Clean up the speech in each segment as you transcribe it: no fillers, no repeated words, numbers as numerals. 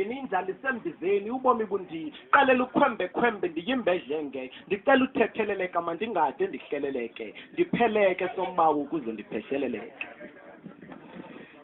indlala isembizeni ubomi bundiqalela ukhwembe ndiyimbedlenge ndicela uthetheleleka mandingade ndihleleleke ndipheleke sombawu ukuze ndiphesheleleke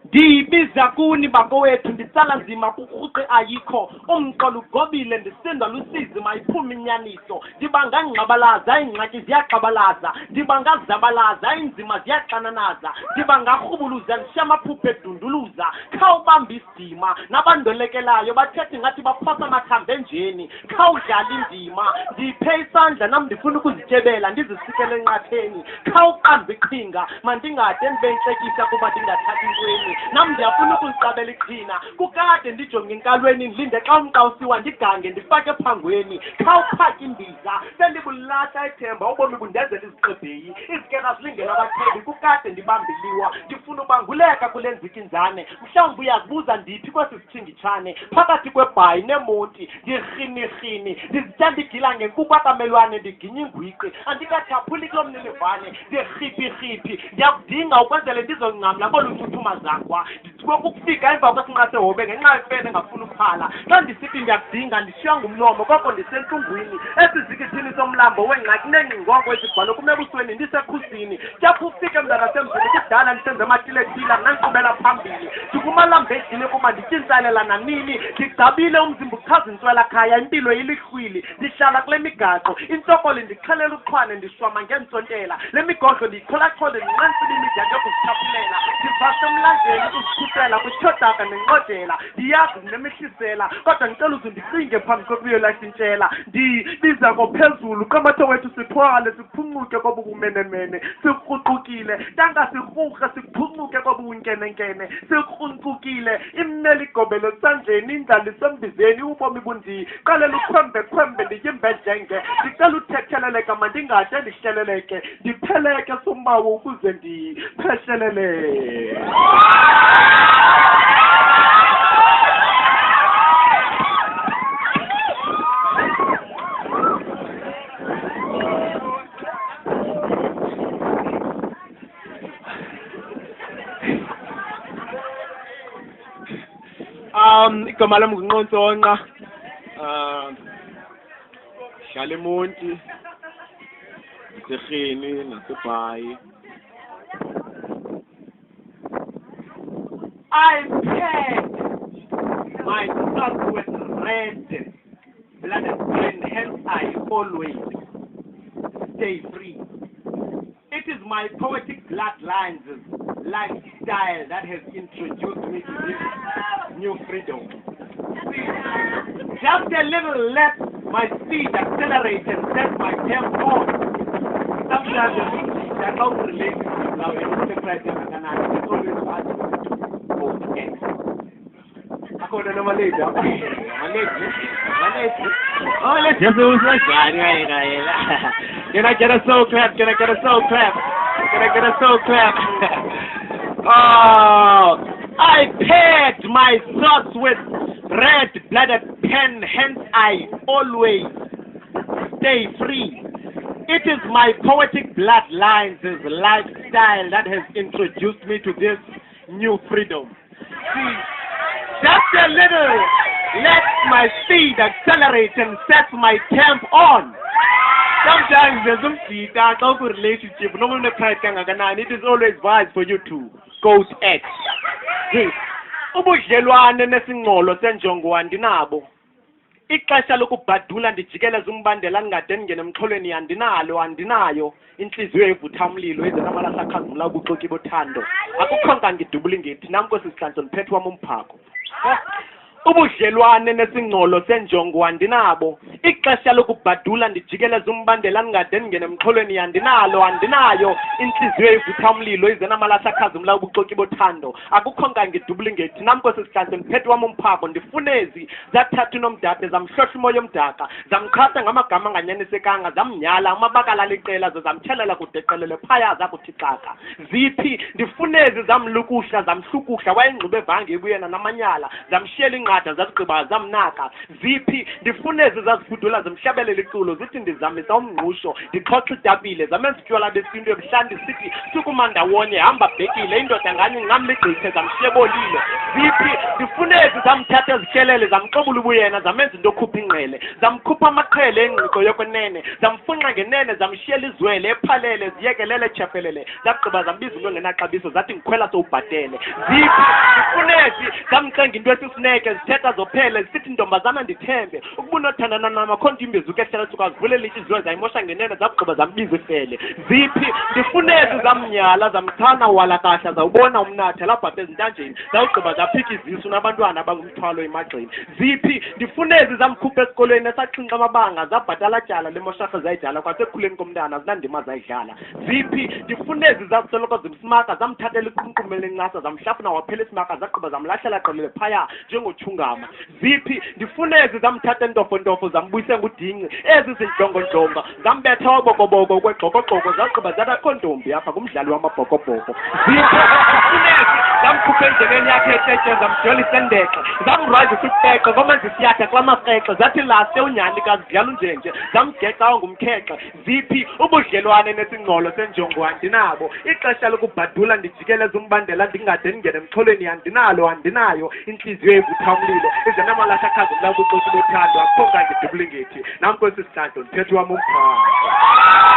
ndibiza kuni bakowethu nditsala nzima kurhuqe ayikho umqolo ugobile ndisindwa lusizi mayiphuma inyaniso ndibangangqabalaza iingxaki ziyaxabalaza ndibangazabalaza inzima ziyaxananaza ndibangarhubuluza ndishiya amaphupha edunduluza khawubamba isidima nabandolekelayo bathethe ngathi baphosa amathambo enjeni khawudlala indima ndiphe isandla nam ndifuna ukuzityebela ndizisikele enqatheni khawuqambe iqhinga mandingade ndibentlekisa kuba ndingathathi intweni nam ndiyafuna ukuziqabela iqhina kukade ndijonge enkalweni ndilinde xa umqawusiwa ndigange ndifake ephangweni khawuphaka imbiza sendibulahla ithemba ubomi bundenzela iziqebheyi izikera zilingela abathebi kukade ndibambiliwa ndifuna ubanguleka kule nzikinzane mhlawumbi uyazibuza ndiphi kwesi sithingitshane phakathi kwebhayi nemonti ndirhinirhini ndizitya ndigila ngenkukhu akamelwane ndiginye ingwiqi andikathaphuli kulo mninivane ndirhiphi ndiyakudinga ukwenzele ndizongcamla kolu nthuthuma zakwa ndikufika emva kwesinqa sehobe ngenxa yefene engafuna ukuphala xa ndisithi ndiyakudinga ndishiywa ngumlomo koko ndisentlungwini esizikithini somlambo wengxaki neengcingongo ezibhalwe kumebusweni ndisekhusini tyapha ufike mntana semzini kudala ndisenze amatiletila nankqubela phambili ndikumalambedini kuba ndityintsalela nanini ndigcabile umzimba uchaza intswelakhaya impilo ilihlwili ndihlala kule migaxo intokoli ndixhelela uxhwane ndishwama ngentsontela le migodlo ndiyicholachole ndinqantsile imidya yokuzithaphulela ndivasemlanjeni ukuzikhusela kwithodaka nenqodela ndiyazi ndinemihlisela kodwa ndicela uze ndicinge phambi kokuyolahla intshela ndibiza kophezulu qamatho wethu sithwale siphuncuke kobukumenemene sikruqukile tanga sirhurhe siphuncuke kobunkenenkene sikrunqukile imneli igobelo sandleni indlala isembizeni ubomi bundiqalela ukhwembe ndiyimbedlenge ndicela uthetheleleka mandingade ndihleleleke ndipheleke sombawo ukuze ndiphesheleleke igama lami nguNqontsonqa hlala eMonti eRhini naseBhayi I paid my thoughts with red blooded pen, hence I always stay free. It is my poetic bloodlines lifestyle that has introduced me to this new freedom. Just a little let my speed accelerate and set my tempo on. Sometimes the about relationship now is always hard to get. According to my lady. Oh, let's just do it. Can I get a soul clap? Can I get a soul clap? Can I get a soul clap? Oh, I paired my thoughts with red-blooded pen, hence I always stay free. It is my poetic bloodlines, this lifestyle that has introduced me to this new freedom. See, just a little, let my speed accelerate and set my temp on. Sometimes there's some feedback of a relationship. No one it is always wise for you to go to X. Ubudlelwane nesingqolo senjongo andinabo. Ixesha lokubhadula ndijikeleza umbandela ngade ngene emxholweni andinayo inhliziyo evutha umlilo ezenamalahle akhazimla ubuxoki bothando akukhonka ngidubula ingithi namko sisihlanzo niphethe wami umphako ubudlelwane nesingqolo senjongo andinabo ixesha lokubhadula ndijikeleza umbandela ngade ngene emxholweni andinayo inhliziyo evutha umlilo ezenamalahle akhazimla ubuxoki bothando akukhonka ngidubula ingithi namko sisihlanzo niphethe wami umphako ndifunezi zathatha unomdade zamhlohla umoya omdaka zamqhatha ngamagama anganyanisekanga zamnyala amabakala leqela zamthelela kudeqelele phaya zakuthi xaka ziphi ndifunezi zamlukusha zamhlukuhla wayengqibe evange ebuyena namanyala zamshiyela zamthatha zazigqiba zamnaka. Ziphi ndifune ezi zazifudula zimhlabelele iculo zithi ndizamisa umngqusho ndixoxe idabile zamenza utywala besintu ebuhlandi sithi sukumandawonye hamba bhekile indoda nganye ngamligqithe zamshiye bolile. Ziphi ndifune ezi zamthatha ezihlelele zamxobula ubuyena zamenza into okhupha ingqele zamkhupha amaqhele engqiqo yokwenene zamfunqa ngenene zamshiyela izwele ephalele ziyekelele chefelele zagqiba zambiza into ngenaxabiso zathi ngikhwela sowubhatele. Ziphi ndifune ezi zamcenga into esisineke zithetha zophele zisithi ntombazana ndithembe ukubunothandana namakhonto imbezuko ehlala suka zivulela intliziyo zayimosha ngenene zagqiba zambiza ifele. Ziphi ndifune ezi zamnyala zamthana walakahla zawubona umnatha labhabha ezintanjeni zawugqiba zaphika izisu nabantwana abangumthwalo emagxeni. Ziphi ndifune ezi zamkhupha esikolweni esaxhinqa amabanga zabhatala tyala lemosharha zayidala kwasekhuleni komntana zinandima zayidlala. Ziphi ndifune ezi zasoloko zimsmaka zamthathela iqumqumela encasa zamhlafuna waphela isimaka zagqiba zamlahlela qelele phaya njengothungama. Ziphi ndifune ezi zamthatha entofontofo zambuyise ngudinci ezi zindlongondlonga zambetha wabokoboko kwegxokogxoko zagqiba zatakho ntombi apha kumdlali wamabhokobhoko. Ziphi ndifune ezi zamkhupha endleleni yakhe etete zamjolisa endexe zamraza isitexe ngomenza isiyatha kulamasexo zathi lase unyani kazidlala unjenje zamgexa ngumkhexe. Ziphi ubudlelwane nesingqolo senjongo andinabo ixesha lokubhadula ndijikeleza umbandela ndingade ndingene emxholweni andinalo andinayo intliziyo evutha umlilo izenamalasha akhazi mla kuxoxa lothando akho kanje dublingethi namkhosi sihlanto ndiphethe wami umphathi.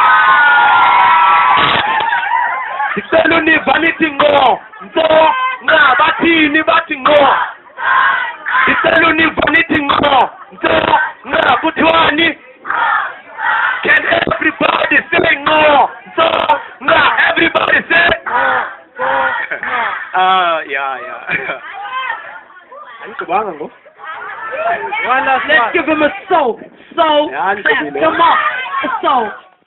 Ndicela univa nithi ngqo nto nqa bathini bathi ngqo. Ndicela univa nithi ngqo nto nqa kuthiwani. Can everybody say ngqo nto nqa? Everybody say yeah. Angicabanga ngo. Let's give him a soul. Yeah, Come on. A soul.